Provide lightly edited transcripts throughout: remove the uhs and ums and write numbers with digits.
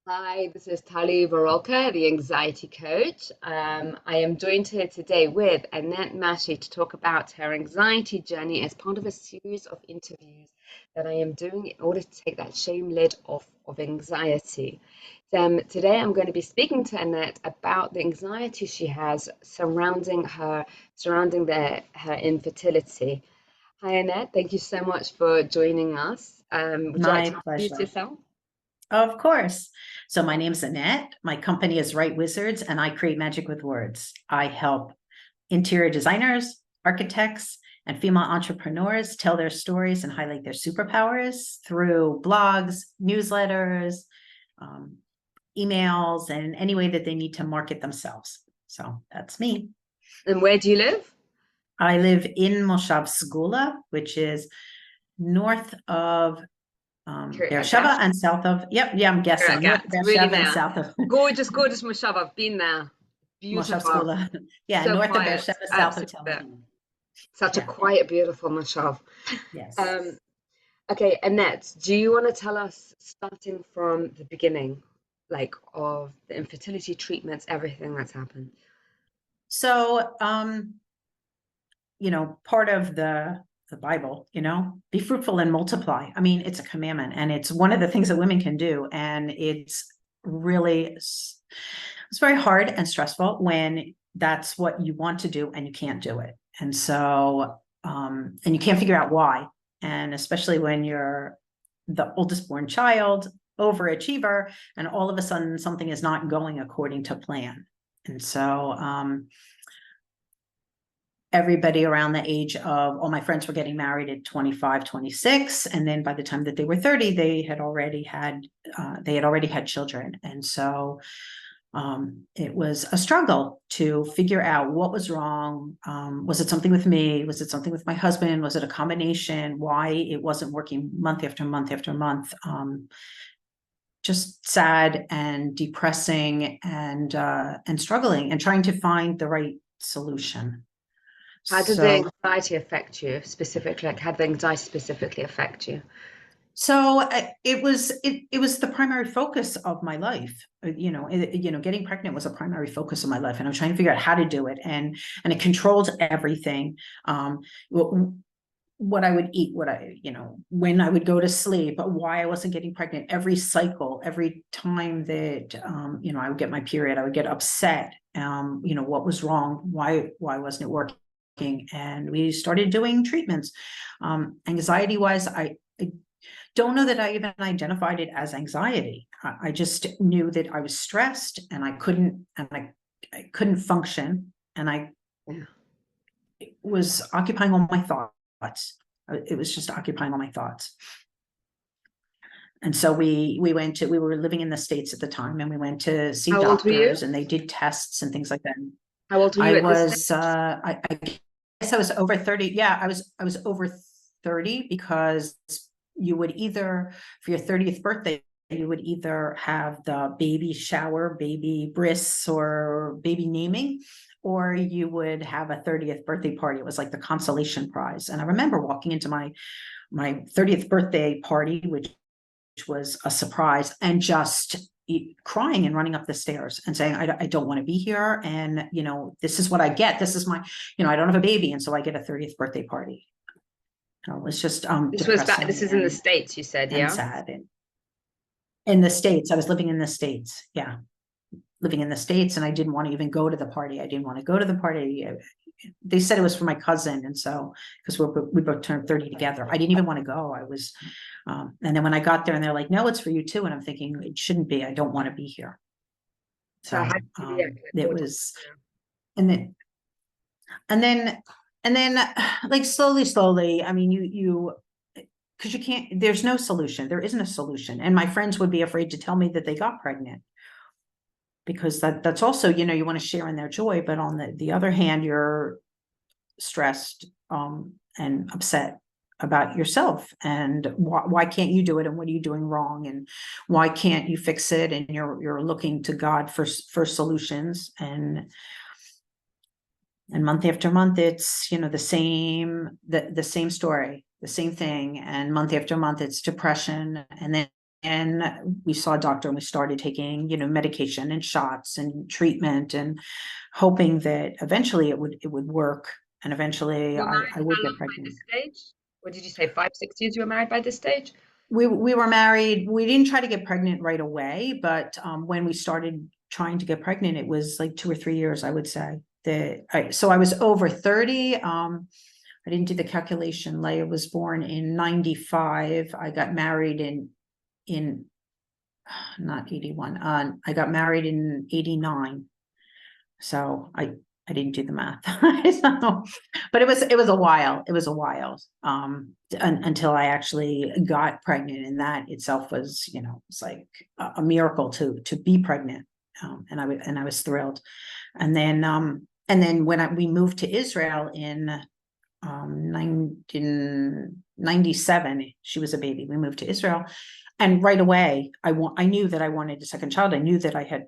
Hi, this is Talie Warulkar, the anxiety coach. I am joined here today with Annette Mashi to talk about her anxiety journey as part of a series of interviews that I am doing in order to take that shame lid off of anxiety. Today, I'm going to be speaking to Annette about the anxiety she has surrounding her infertility. Hi, Annette. Thank you so much for joining us. Would you like My to introduce pleasure. yourself? Of course. So my name's Annette. My company is Write Wizards, and I create magic with words. I help interior designers, architects, and female entrepreneurs tell their stories and highlight their superpowers through blogs, newsletters, um, emails, and any way that they need to market themselves. So that's me. And where do you live? I live in Moshav Segula, which is north of Kiryat Beersheba and south of, I'm guessing, north of Gat, really Beersheba and there. south of Gorgeous, gorgeous Moshav. I've been there. Moshav Beautiful. Segula. Yeah, So north of quiet. Beersheba, south of Tel Absolutely. Aviv. Such a Yeah, quiet, beautiful Moshav. yes. Um, okay, Annette, do you want to tell us, starting from the beginning, like of the infertility treatments, everything that's happened? So, part of the Bible, be fruitful and multiply. I mean, it's a commandment, and it's one of the things that women can do. And it's very hard and stressful when that's what you want to do and you can't do it. And so, and you can't figure out why. And especially when you're the oldest born child, overachiever, and all of a sudden something is not going according to plan. And so, everybody around the age of all my friends were getting married at 25, 26. And then by the time that they were 30, they had already had children. And so it was a struggle to figure out what was wrong. Was it something with me? Was it something with my husband? Was it a combination? Why it wasn't working month after month after month? Just sad and depressing and struggling and trying to find the right solution. How did the So, anxiety affect you specifically? Like, how did the anxiety specifically affect you? it was the primary focus of my life. Getting pregnant was a primary focus of my life, and I'm trying to figure out how to do it, and it controlled everything. What I would eat, when I would go to sleep, why I wasn't getting pregnant, every cycle, every time that I would get my period, I would get upset. What was wrong? Why wasn't it working? And we started doing treatments. Anxiety wise, I don't know that I even identified it as anxiety. I just knew that I was stressed and I couldn't function, and I Yeah. was occupying all my thoughts. It was just occupying all my thoughts. And so we were living in the States at the time, and we went to see How old were you? doctors, and they did tests and things like that. How old were you I at this was, stage? I guess I was over 30. Yeah, I was over 30, because you would either, for your 30th birthday, you would either have the baby shower, baby bris, or baby naming, or you would have a 30th birthday party. It was like the consolation prize. And I remember walking into my 30th birthday party, which was a surprise, and just crying and running up the stairs and saying, I don't want to be here. And, this is what I get. This is my, I don't have a baby. And so I get a 30th birthday party. It was just This was back, this depressing is in the States, you said, and yeah? sad. And in the States, I was living in the States. Yeah. Living in the States. And I didn't want to even go to the party. I didn't want to go to the party. They said it was for my cousin. And so, because we both turned 30 together, I didn't even want to go. And then when I got there and they're like, no, it's for you too. And I'm thinking, it shouldn't be. I don't want to be here. So how So did you react? Like, it what did was, and then, and then, and then like slowly, I mean, because you can't, there's no solution. There isn't a solution. And my friends would be afraid to tell me that they got pregnant, because that's also, you want to share in their joy. But on the other hand, you're stressed and upset about yourself, and why can't you do it, and what are you doing wrong, and why can't you fix it, and you're looking to God for solutions, and month after month it's the same story, the same thing, and month after month it's depression, and then we saw a doctor and we started taking, medication and shots and treatment and hoping that eventually it would work. And eventually You were married I would how get long by pregnant. this stage? What did you say, 5, 6 years you were married by this stage? We were married. We didn't try to get pregnant right away, but when we started trying to get pregnant, it was like 2 or 3 years, I would say. So I was over 30. I didn't do the calculation. Leia was born in 95. I got married in not 81. I got married in 89. So I didn't do the math. So, but it was a while. It was a while until I actually got pregnant, and that itself was, it's like a miracle to be pregnant. And I was thrilled. And then when we moved to Israel in 1997, she was a baby. We moved to Israel, and right away I knew that I wanted a second child. I knew that I had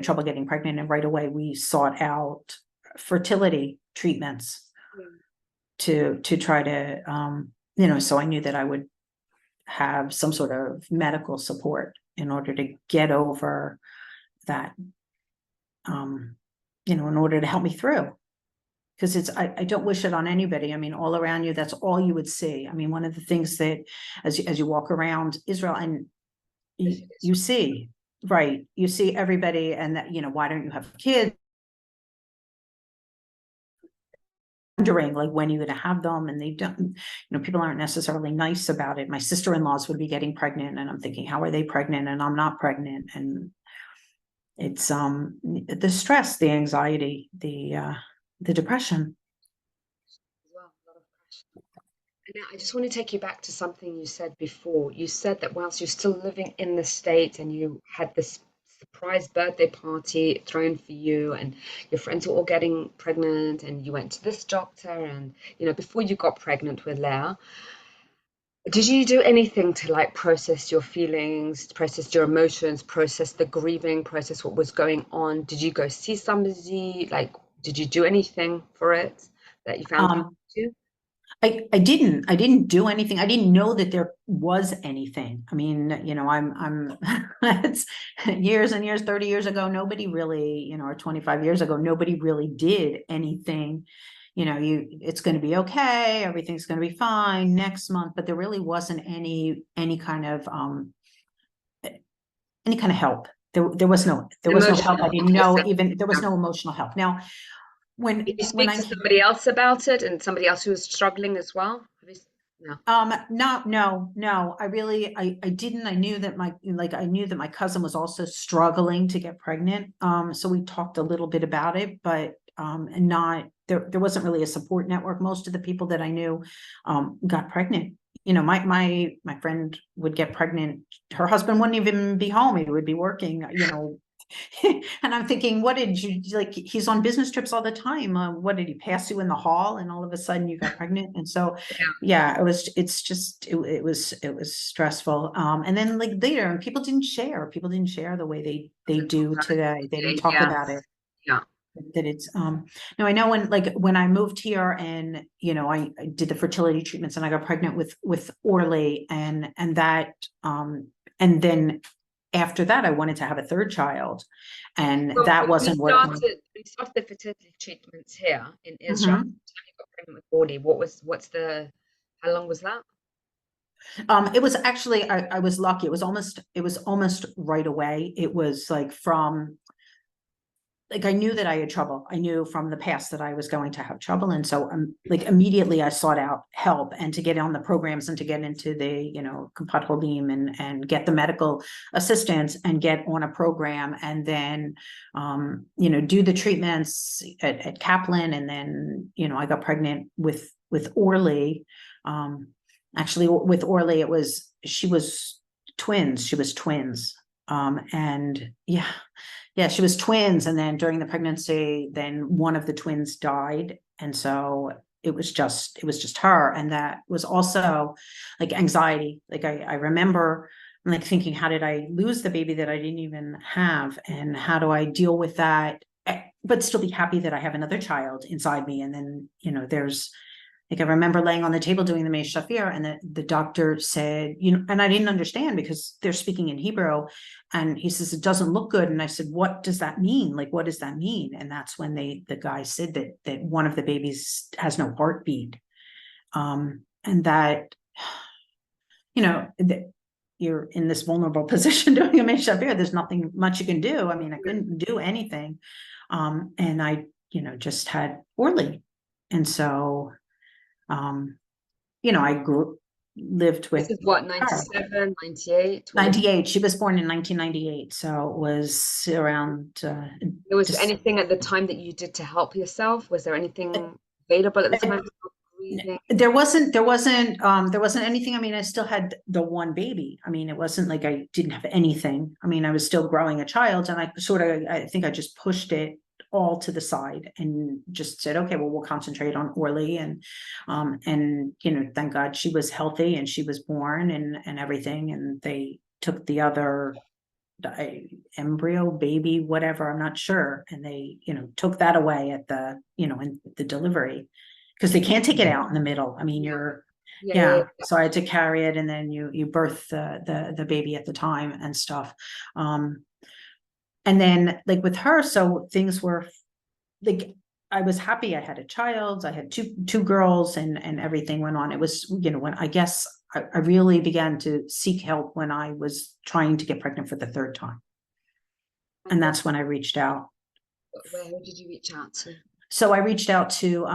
trouble getting pregnant, and right away we sought out fertility treatments to try to so I knew that I would have some sort of medical support in order to get over that, in order to help me through. Because I don't wish it on anybody. I mean, all around you, that's all you would see. I mean, one of the things that as you walk around Israel and you see, right, you see everybody, and that, why don't you have kids? Wondering like when you're going to have them, and they don't, people aren't necessarily nice about it. My sister-in-laws would be getting pregnant, and I'm thinking, how are they pregnant and I'm not pregnant? And it's the stress, the anxiety, the depression. Well, a lot of pressure. And now I just want to take you back to something you said before. You said that whilst you're still living in the States and you had this surprise birthday party thrown for you, and your friends were all getting pregnant, and you went to this doctor, and before you got pregnant with Leah, did you do anything to like process your feelings, process your emotions, process the grieving, process what was going on? Did you go see somebody? Like, did you do anything for it that you found helpful Um, to? I didn't do anything. I didn't know that there was anything. I mean, I'm it's years and years, 30 years ago, nobody really, or 25 years ago, nobody really did anything. It's going to be okay, everything's going to be fine next month, but there really wasn't any kind of help. There was no help. I Emotional didn't help, you know, said. even there was Yeah. no emotional help. Now, Did you when speak I to somebody else about it and somebody else who was struggling as well? No. no, I didn't. I knew that my cousin was also struggling to get pregnant. So we talked a little bit about it, but and not there wasn't really a support network. Most of the people that I knew got pregnant. My friend would get pregnant. Her husband wouldn't even be home. He would be working, and I'm thinking, what did you like? He's on business trips all the time. What did he pass you in the hall, and all of a sudden you got pregnant? And so, yeah, it was stressful. And then like later, and people didn't share. People didn't share the way they do today. They didn't talk about it. Yes. Yeah. That it's now I know when I moved here, and I did the fertility treatments, and I got pregnant with Orly, and that and then after that I wanted to have a third child, and Well, that wasn't working. when you started the fertility treatments here in Israel, Mhm. you got pregnant with Audie. How long was that? It was actually I was lucky. It was almost right away. It was like from like I knew that I had trouble. I knew from the past that I was going to have trouble, and so like immediately I sought out help, and to get on the programs, and to get into the Kapat Holim, and get the medical assistance, and get on a program, and then do the treatments at Kaplan, and then I got pregnant with Orly. Actually, with Orly, she was twins. She was twins, and yeah, she was twins. And then during the pregnancy, then one of the twins died. And so it was just her. And that was also like anxiety. Like I remember like thinking, how did I lose the baby that I didn't even have? And how do I deal with that? But still be happy that I have another child inside me. And then, Like I remember laying on the table doing the Mei Shafir, and the doctor said, and I didn't understand because they're speaking in Hebrew. And he says, it doesn't look good. And I said, what does that mean? Like, what does that mean? And that's when the guy said that one of the babies has no heartbeat. And that, that you're in this vulnerable position doing a Mei Shafir. There's nothing much you can do. I mean, I couldn't do anything. And I, just had Orly. And so, I lived with This is what, her. 97, 98? 98. She was born in 1998. So it was around, Was there anything at the time that you did to help yourself? Was there anything available at the time? Breathing? there wasn't anything. I mean, I still had the one baby. I mean, it wasn't like I didn't have anything. I mean, I was still growing a child, and I think I just pushed it all to the side and just said, okay, well, we'll concentrate on Orly, and thank God she was healthy and she was born and everything, and they took the other embryo, baby, whatever, I'm not sure, and they took that away at the in the delivery, because they can't take it out in the middle. I mean, so I had to carry it, and then you birth the baby at the time and stuff. And then like with her, so things were like, I was happy I had a child. I had two girls, and everything went on. It was, when I guess I really began to seek help when I was trying to get pregnant for the third time. And that's when I reached out. Who did you reach out to? So I reached out to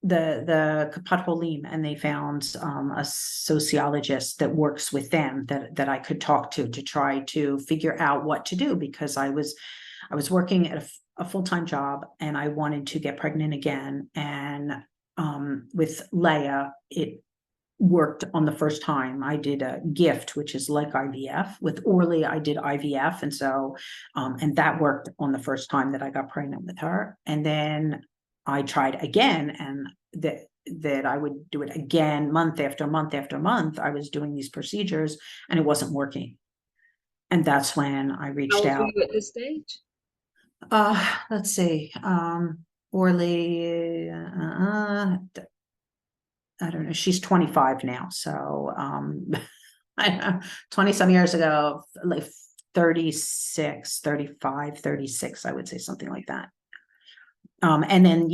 the Kapat Holim, and they found a sociologist that works with them that I could talk to try to figure out what to do, because I was working at a full-time job, and I wanted to get pregnant again. And with Leia, it worked on the first time. I did a gift, which is like IVF. With Orly, I did IVF, and so and that worked on the first time that I got pregnant with her. And then I tried again, and that I would do it again month after month after month. I was doing these procedures, and it wasn't working. And that's when I reached out. How old were you at this stage? Let's see. Orly, I don't know. She's 25 now. So, I don't know, 20 some years ago, like 36, 35, 36, I would say, something like that. And then,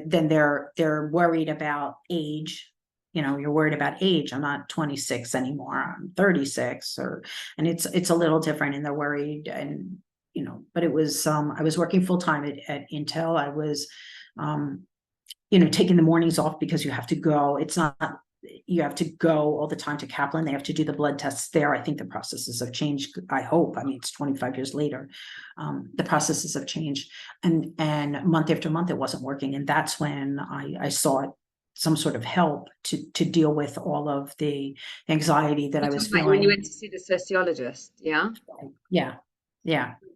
then they're worried about age. You're worried about age. I'm not 26 anymore. I'm 36, and it's a little different, and they're worried. And, but it was, I was working full time at Intel. I was, taking the mornings off, because you have to go. It's not, you have to go all the time to Kaplan. They have to do the blood tests there. I think the processes have changed. I hope. I mean, it's 25 years later. The processes have changed, and month after month, it wasn't working. And that's when I sought some sort of help to deal with all of the anxiety that I was feeling. When you went to see the sociologist, yeah? Yeah.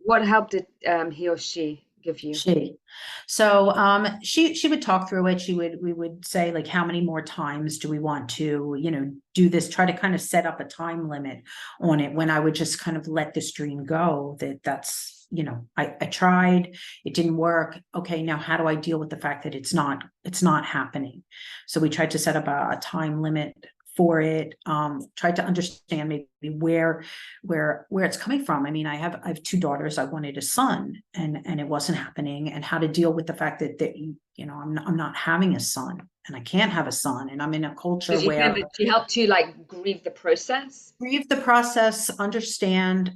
What help did he or she give you? So she would talk through it. We would say, like, how many more times do we want to, do this, try to kind of set up a time limit on it, when I would just kind of let this dream go. That's, I tried, it didn't work. Okay, now how do I deal with the fact that it's not happening? So we tried to set up a time limit for it, tried to understand maybe where it's coming from. I mean, I have two daughters. I wanted a son, and it wasn't happening, and how to deal with the fact that I'm not having a son, and I can't have a son, and I'm in a culture where she helped you like grieve the process, understand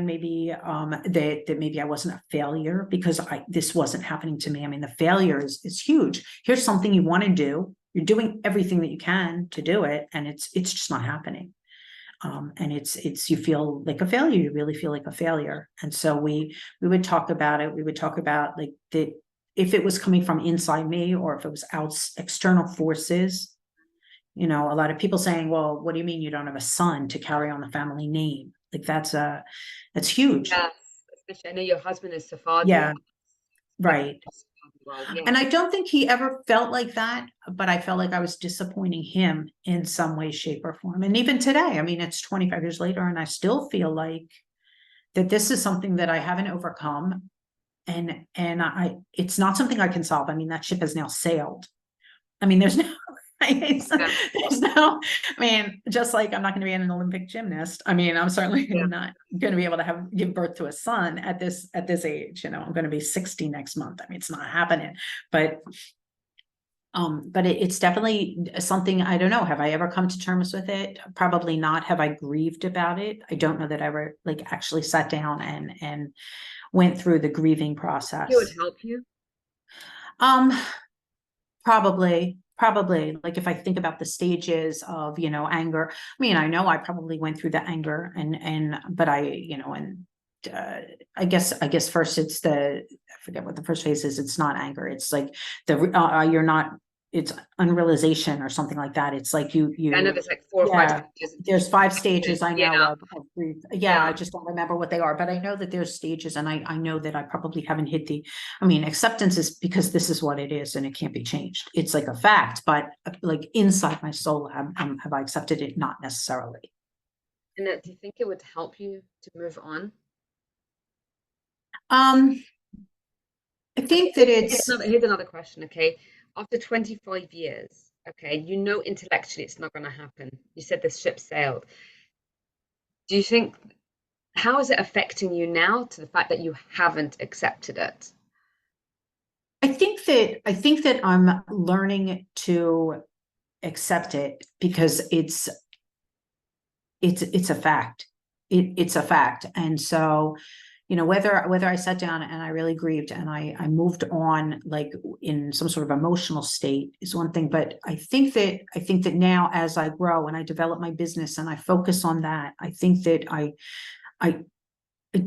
maybe that maybe I wasn't a failure, because this wasn't happening to me. I mean, the failure is huge. Here's something you want to do. You're doing everything that you can to do it, and it's just not happening. And it's you feel like a failure. You really feel like a failure. And so we would talk about it. We would talk about, like, if it was coming from inside me, or if it was external forces. A lot of people saying, well, what do you mean you don't have a son to carry on the family name? Like, that's huge. Yes, especially I know your husband is Sephardi. Yeah, right. Well, yeah. And I don't think he ever felt like that, but I felt like I was disappointing him in some way, shape, or form. And even today, I mean, it's 25 years later, and I still feel like that this is something that I haven't overcome. And it's not something I can solve. I mean, that ship has now sailed. I mean, there's no, there's Yeah. no, I mean, just like I'm not going to be an Olympic gymnast. I mean, I'm certainly Yeah. not going to be able to give birth to a son at this age. You know, I'm going to be 60 next month. I mean, it's not happening. But it's definitely something. I don't know. Have I ever come to terms with it? Probably not. Have I grieved about it? I don't know that I ever like actually sat down and went through the grieving It would process. help you. Um, probably like if I think about the stages of, you know, anger, I mean, I know I probably went through the anger but I, you know, and I guess first it's I forget what the first phase is. It's not anger. It's like you're not, it's unrealization or something like that. It's like I know you, there's like 4 or 5 yeah, stages. there's 5 stages I Yeah. know of grief. Yeah, I Yeah. just don't remember what they are, but I know that there's stages, and I know that I probably haven't hit I mean, acceptance is because this is what it is and it can't be changed. It's like a fact, but like inside my soul, have I accepted it? Not necessarily. And do you think it would help you to move on? Um, I Okay, think that it's, here's another question, okay? After 25 years, okay, you know intellectually it's not going to happen. You said the ship sailed. Do you think, how is it affecting you now to the fact that you haven't accepted it? I think that I'm learning to accept it because it's a fact. It's a fact. And so, you know, whether I sat down and I really grieved and I moved on like in some sort of emotional state is one thing. But I think that now as I grow and I develop my business and I focus on that, I think that I I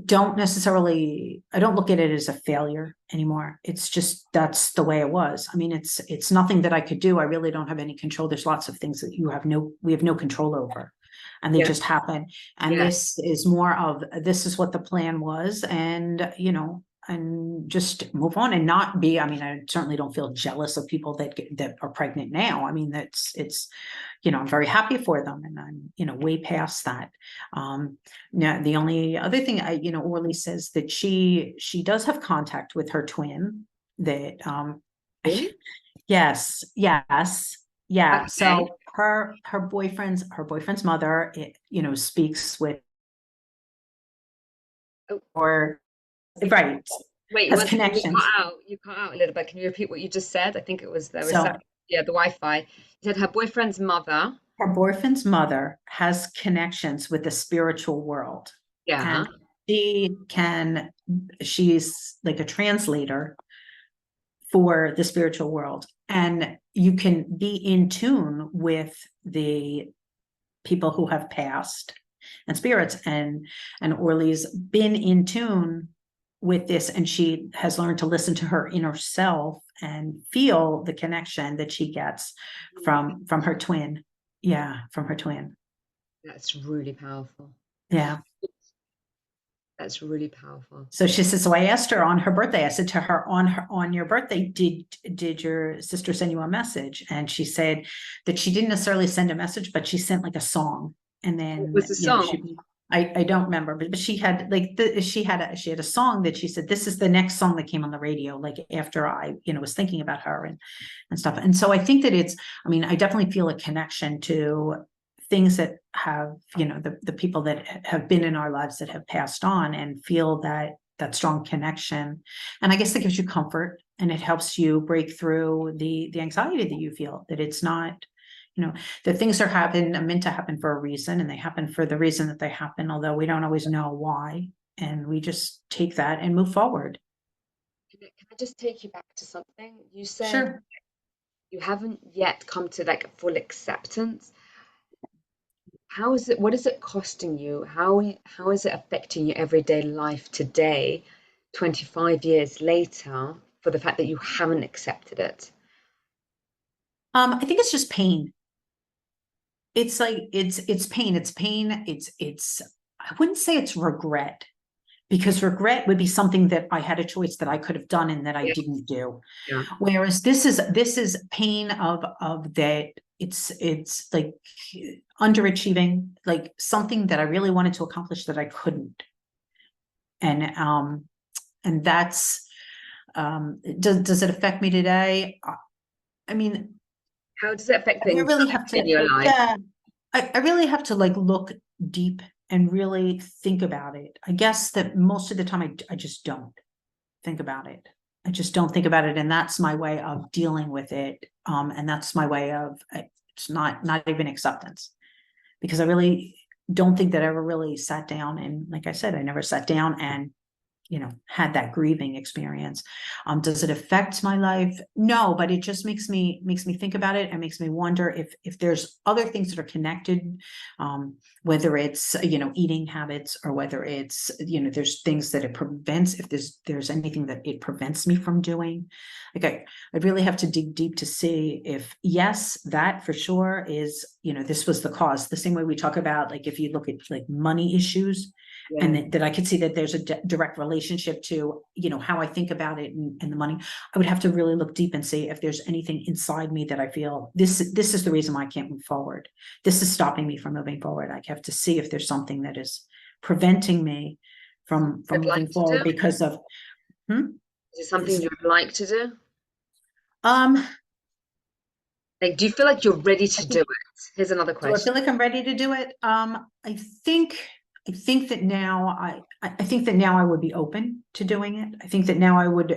don't look at it as a failure anymore. It's just that's the way it was. I mean, it's nothing that I could do. I really don't have any control. There's lots of things that we have no control over, and they Yeah, just happen. And yeah. this is more of this is what the plan was, and you know, and just move on and not be. I mean, I certainly don't feel jealous of people that are pregnant now. I mean, it's you know, I'm very happy for them, and I'm, you know, way past that. Now the only other thing you know, Orly says that she does have contact with her twin. That Really? yes, yes, yeah. Okay. So her boyfriend's mother, you know, speaks with Oh, or right, wait, has one second. You cut connections. out. You cut out a little bit. Can you repeat what you just said? I think it was the So reception. Yeah, the Wi-Fi. You said her boyfriend's mother. her boyfriend's mother has connections with the spiritual world, Yeah. and she's like a translator for the spiritual world, and you can be in tune with the people who have passed and spirits, and Orly's been in tune with this, and she has learned to listen to her inner self and feel the connection that she gets Oh my God, from her twin. Yeah, from her twin. that's really powerful. Yeah. That's really powerful. So she says, so I asked her on her birthday, I said to her, on your birthday, did your sister send you a message? And she said that she didn't necessarily send a message, but she sent like a song. And What was then, the you know, song? I don't remember, but she had like she had a song that she said, this is the next song that came on the radio, like after I, you know, was thinking about her and stuff. And so I think that I mean, I definitely feel a connection to things that have, you know, the people that have been in our lives that have passed on, and feel that strong connection. And I guess that gives you comfort, and it helps you break through the anxiety that you feel, that it's not, you know, that things are meant to happen for a reason, and they happen for the reason that they happen, although we don't always know why. And we just take that and move forward. Can I just take you back to something? You said Sure. you haven't yet come to like full acceptance. How is it, what is it costing you? How is it affecting your everyday life today, 25 years later, for the fact that you haven't accepted it? I think it's just pain. It's like it's pain. It's pain. It's I wouldn't say it's regret, because regret would be something that I had a choice that I could have done and that I Yeah, didn't do. yeah. Whereas this is pain of that it's like underachieving, like something that I really wanted to accomplish that I couldn't. And that's does it affect me today? I mean, How does it affect the I really anxiety have in to, your life? yeah, I really have to like look deep and really think about it. I guess that most of the time I just don't think about it. I just don't think about it. And that's my way of dealing with it. And that's my way of, it's not even acceptance, because I really don't think that I ever really sat down. And like I said, I never sat down and had that grieving experience. Does it affect my life? No, but it just makes me think about it and makes me wonder if there's other things that are connected, whether it's eating habits, or whether it's there's things that it prevents, if there's anything that it prevents me from doing. Like I'd really have to dig deep to see if, yes, that for sure is, this was the cause. The same way we talk about, like, if you look at like money issues, Yeah. and that I could see that there's a direct relationship to, how I think about it and the money. I would have to really look deep and see if there's anything inside me that I feel this is the reason why I can't move forward. This is stopping me from moving forward. I have to see if there's something that is preventing me from I'd like moving to do. forward because of, Is it something you'd like to do? um, Like, do you feel like you're ready I to do think, it? Here's another do I question. feel like I'm ready to do it? I think that now I think that now I would be open to doing it. I think that now I would,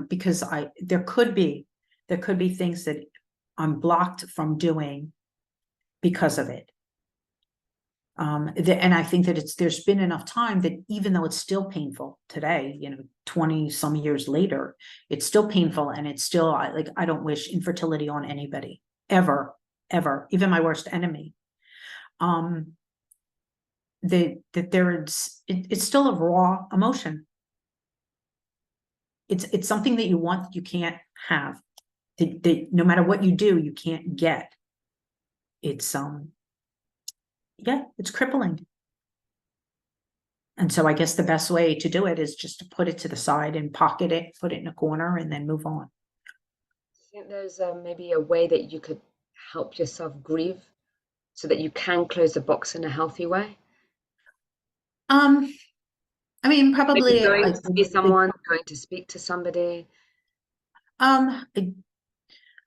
because there could be things that I'm blocked from doing because of it. And I think that there's been enough time that even though it's still painful today, 20 some years later, it's still painful, and it's still I don't wish infertility on anybody ever, ever, even my worst enemy. It's still a raw emotion. It's something that you want that you can't have. That no matter what you do, you can't get. It's it's crippling. And so I guess the best way to do it is just to put it to the side and pocket it, put it in a corner, and then move on. I think there's maybe a way that you could help yourself grieve so that you can close the box in a healthy way. Um, I mean, Maybe probably going to see someone, going to speak to somebody. um,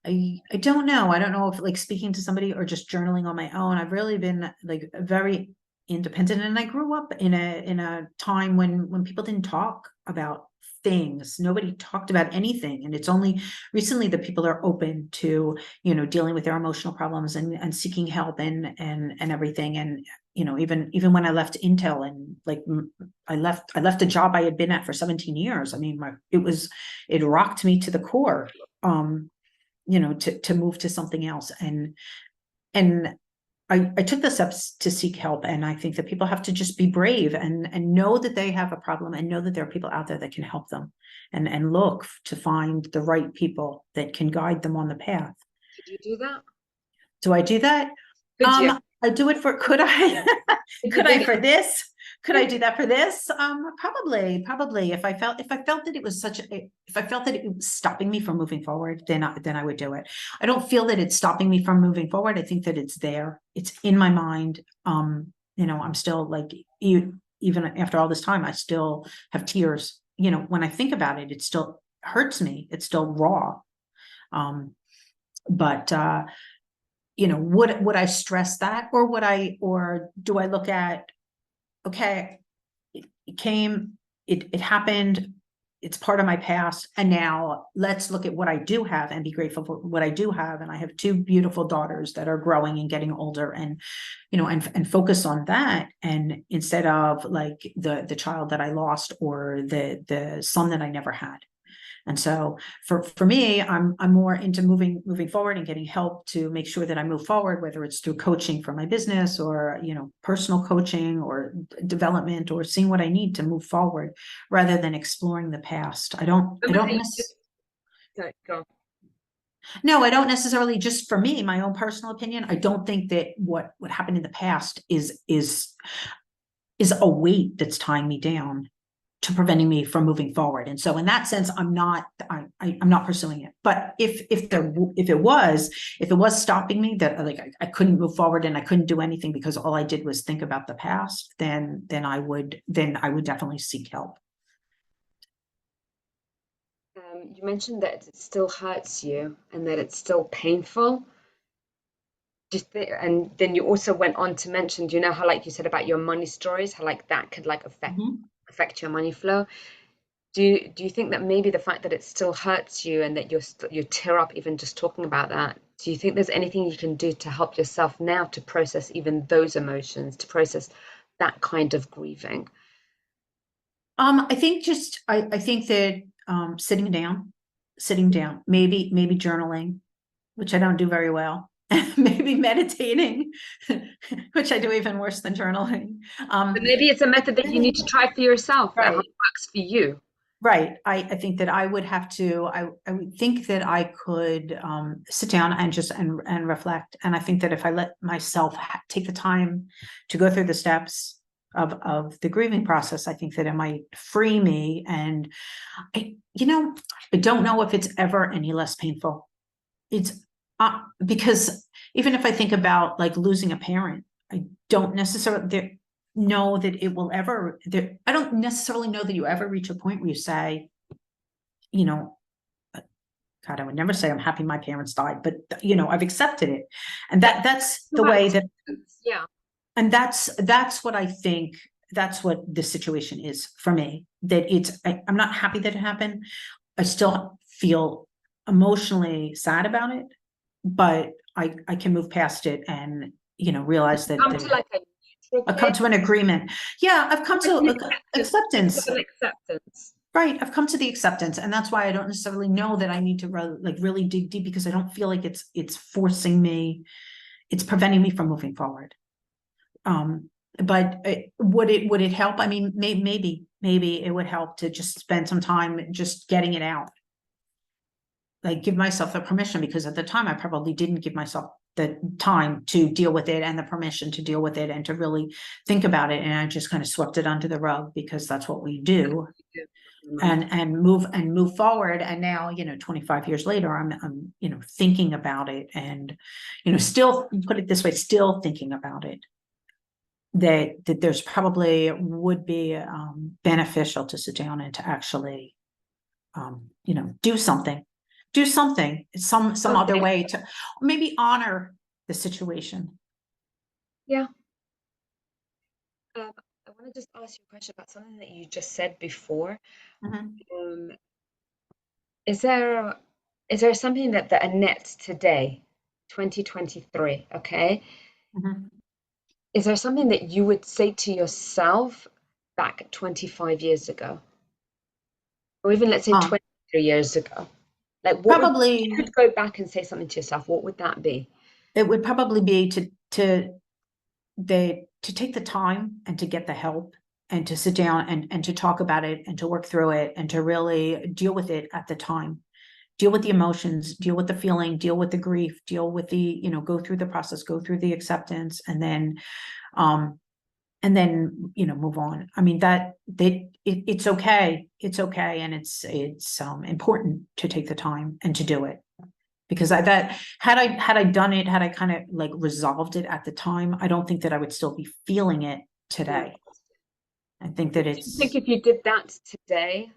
I, I don't know. I don't know if like speaking to somebody or just journaling on my own. I've really been like very independent, and I grew up in a time when people didn't talk about things. Nobody talked about anything, and it's only recently that people are open to dealing with their emotional problems and seeking help and everything. And even when I left Intel, and like I left a job I had been at for 17 years. I mean, it rocked me to the core. To move to something else. And I took the steps to seek help. And I think that people have to just be brave and know that they have a problem, and know that there are people out there that can help them, and look to find the right people that can guide them on the path. Could you do that? Do I do that? Could you? I do it for, could I, Could you could I think? for this? Could I do that for this? Probably. If I felt that it was if I felt that it was stopping me from moving forward, then I would do it. I don't feel that it's stopping me from moving forward. I think that it's there. It's in my mind. I'm still like, even after all this time, I still have tears. When I think about it, it still hurts me. It's still raw. But would I stress that, or do I look at, okay, it came, it happened, it's part of my past, and now let's look at what I do have and be grateful for what I do have. And I have two beautiful daughters that are growing and getting older, and and focus on that, and instead of like the child that I lost, or the son that I never had. And so for me, I'm more into moving forward and getting help to make sure that I move forward, whether it's through coaching for my business, or personal coaching or development, or seeing what I need to move forward, rather than exploring the past. I don't Sorry, go. no, I don't necessarily, just for me, my own personal opinion, I don't think that what happened in the past is a weight that's tying me down, to preventing me from moving forward. And so in that sense, I'm not pursuing it. But if it was stopping me, that like I couldn't move forward and I couldn't do anything because all I did was think about the past, then I would definitely seek help. You mentioned that it still hurts you and that it's still painful. And then you also went on to mention, do you know how, like you said about your money stories, how like that could like affect your money flow? Do you think that maybe the fact that it still hurts you and that you tear up even just talking about that, do you think there's anything you can do to help yourself now to process even those emotions, to process that kind of grieving? I think I think that sitting down, maybe journaling, which I don't do very well, maybe meditating, which I do even worse than journaling. But maybe it's a method that you need to try for yourself, that how Right. it works for you. Right. I think that I would have to, I would think that I could sit down and just and reflect. And I think that if I let myself take the time to go through the steps of the grieving process, I think that it might free me. And I don't know if it's ever any less painful. It's because even if I think about like losing a parent, I don't necessarily know that it will ever there. I don't necessarily know that you ever reach a point where you say, you know, God, I would never say I'm happy my parents died, but I've accepted it. And Yeah, that's it's the about way that, acceptance. Yeah. and that's what I think, that's what this situation is for me, that I'm not happy that it happened. I still feel emotionally sad about it, but I can move past it and realize that Come to like a neutral I've come place, to an agreement. Yeah, I've come like to an acceptance, acceptance. an acceptance. Right, I've come to the acceptance, and that's why I don't necessarily know that I need to really dig deep, because I don't feel like it's forcing me, it's preventing me from moving forward. But would it help? I mean, maybe it would help to just spend some time just getting it out, like give myself the permission, because at the time I probably didn't give myself the time to deal with it and the permission to deal with it and to really think about it, and I just kind of swept it under the rug because that's what we do. And move forward. And now 25 years later, I'm thinking about it, and still, put it this way, still thinking about it, that there's probably would be beneficial to sit down and to actually do something, some other Okay. way to maybe honor the situation. Yeah. I want to just ask you a question about something that you just said before. Mhm, Um, is there is there something that the Annette today, 2023, okay? mhm. Is there something that you would say to yourself back 25 years ago? Or even let's say um 23 years ago? Like what would you Probably could go back and say something to yourself, what would that be? it would probably be to take the time and to get the help, and to sit down and to talk about it and to work through it and to really deal with it at the time, deal with the emotions, deal with the feeling, deal with the grief, deal with the go through the process, go through the acceptance, um and then move on. I mean, it's okay, and it's important to take the time and to do it, because that had I done it, had I kind of like resolved it at the time, I don't think that I would still be feeling it No. today. I think that Do you think it's if you did that today,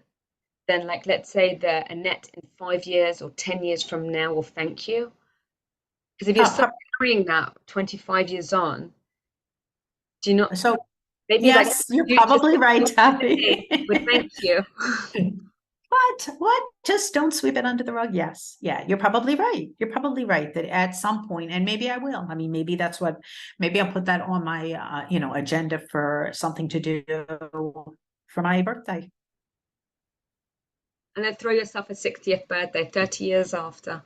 then like let's say the Annette in 5 years or 10 years from now will thank you? Because if you're still uh, carrying that 25 years on, do you not so maybe like yes, you're future probably right, today Taffy. would thank you? What? Just don't sweep it under the rug. Yes. Yeah, you're probably right. You're probably right that at some point, and maybe I will. I mean, maybe I'll put that on my, agenda for something to do for my birthday. And then throw yourself a 60th birthday 30 years after.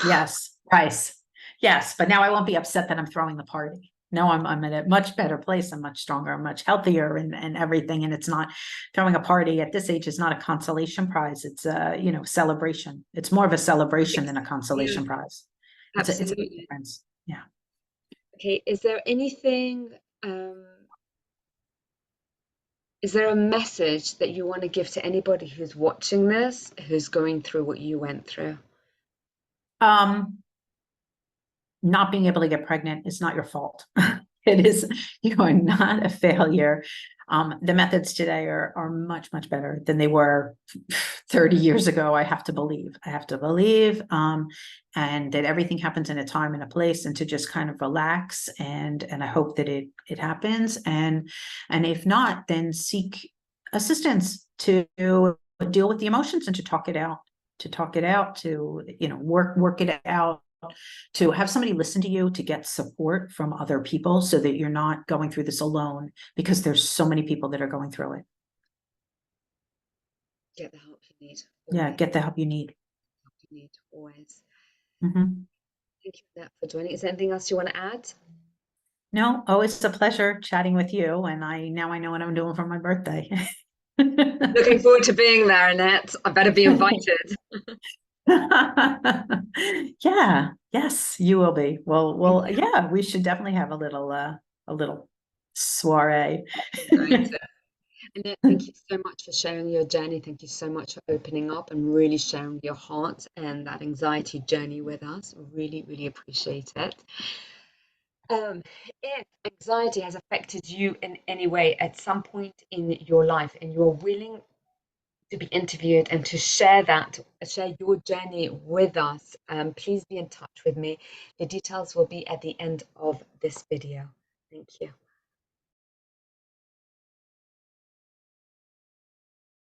Yes, price. Yes, but now I won't be upset that I'm throwing the party. No, I'm in a much better place. I'm much stronger, I'm much healthier, and everything. And it's not, throwing a party at this age is not a consolation prize. It's a, celebration. It's more of a celebration than a Yeah, consolation prize. It's a big absolutely. difference. Yeah. Okay, is there a message that you want to give to anybody who's watching this, who's going through what you went through? Um, Not being able to get pregnant is not your fault. It is, you are not a failure. The methods today are much, much better than they were 30 years ago. I have to believe. And that everything happens in a time and a place, and to just kind of relax, and I hope that it happens. And if not, then seek assistance to deal with the emotions and to talk it out, to, work it out, to have somebody listen to you, to get support from other people so that you're not going through this alone, because there's so many people that are going through it. Get the help you need. Yeah, Always. get the help you need. Help you need always. Mhm. Thank you, Annette, for joining. Is there anything else you want to add? No, always a pleasure chatting with you. And now I know what I'm doing for my birthday. Looking forward to being there, Annette. I better be invited. Yeah, yes, you will be. Thank Well, you. yeah, we should definitely have a little soiree. I'm going to. Annette, thank you so much for sharing your journey. Thank you so much for opening up and really sharing your heart and that anxiety journey with us. Really, really appreciate it. If anxiety has affected you in any way at some point in your life and you're willing to be interviewed and to share your journey with us, please be in touch with me. The details will be at the end of this video. Thank you.